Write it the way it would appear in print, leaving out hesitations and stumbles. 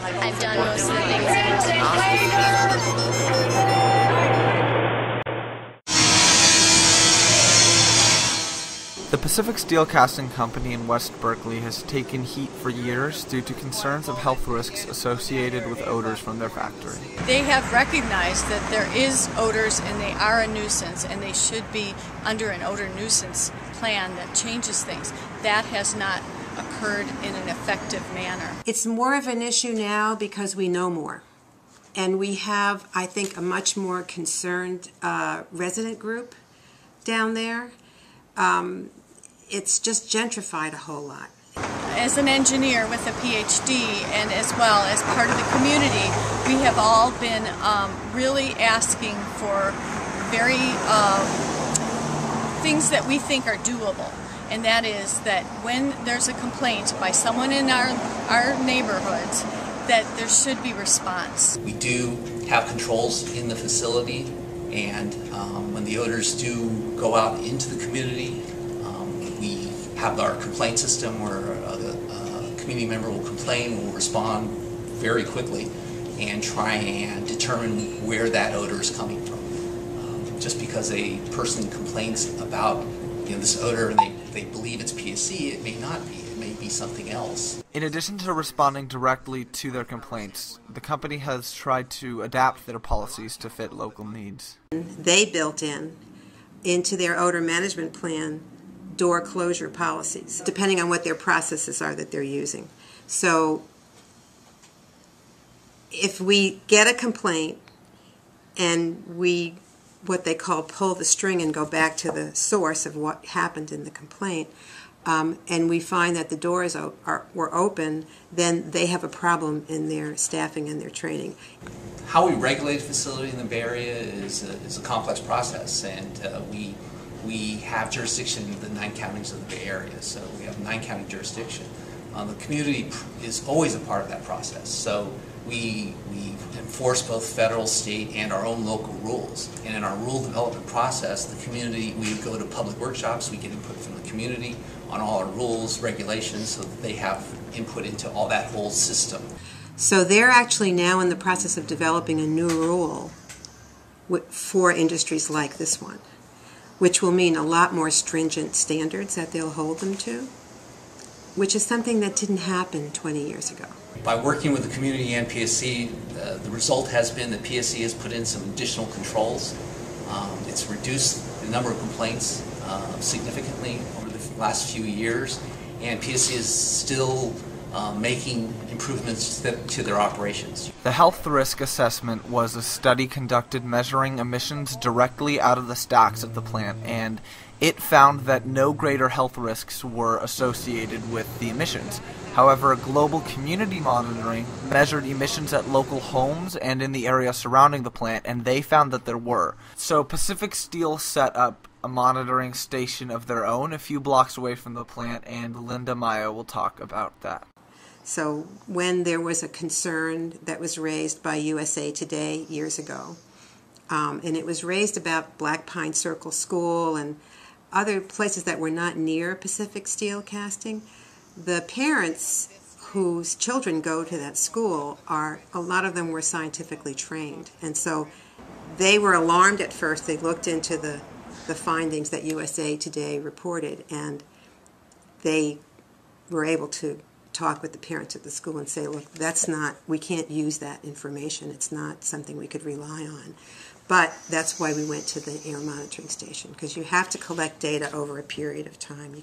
I've done most of the things that The Pacific Steel Casting Company in West Berkeley has taken heat for years due to concerns of health risks associated with odors from their factory. They have recognized that there is odors and they are a nuisance, and they should be under an odor nuisance plan that changes things. That has not occurred in an effective manner. It's more of an issue now because we know more. And we have, I think, a much more concerned resident group down there. It's just gentrified a whole lot. As an engineer with a PhD and as well as part of the community, we have all been really asking for very things that we think are doable. And that is that when there's a complaint by someone in our neighborhoods, that there should be response. We do have controls in the facility, and when the odors do go out into the community, we have our complaint system where the community member will complain, will respond very quickly, and try and determine where that odor is coming from. Just because a person complains about this odor and they believe it's PSC, it may not be. It may be something else. In addition to responding directly to their complaints, the company has tried to adapt their policies to fit local needs. They built into their odor management plan door closure policies, depending on what their processes are that they're using. So if we get a complaint and we, what they call, pull the string and go back to the source of what happened in the complaint, and we find that the doors were open, then they have a problem in their staffing and their training. How we regulate a facility in the Bay Area is a complex process, and we have jurisdiction in the 9 counties of the Bay Area, so we have 9-county jurisdiction. The community is always a part of that process, so we enforce both federal, state, and our own local rules. And in our rule development process, the community, we go to public workshops, we get input from the community on all our rules, regulations, so that they have input into all that whole system. So they're actually now in the process of developing a new rule for industries like this one, which will mean a lot more stringent standards that they'll hold them to, which is something that didn't happen 20 years ago. By working with the community and PSC, the result has been that PSC has put in some additional controls. It's reduced the number of complaints significantly over the last few years, and PSC is still making improvements to their operations. The health risk assessment was a study conducted measuring emissions directly out of the stacks of the plant, and it found that no greater health risks were associated with the emissions. However, global community monitoring measured emissions at local homes and in the area surrounding the plant, and they found that there were. So Pacific Steel set up a monitoring station of their own a few blocks away from the plant, and Linda Maya will talk about that. So when there was a concern that was raised by USA Today years ago, and it was raised about Black Pine Circle School and other places that were not near Pacific Steel Casting, the parents whose children go to that school, a lot of them were scientifically trained. And so they were alarmed at first. They looked into the findings that USA Today reported, and they were able to talk with the parents at the school and say, look, we can't use that information. It's not something we could rely on. But that's why we went to the air monitoring station, because you have to collect data over a period of time.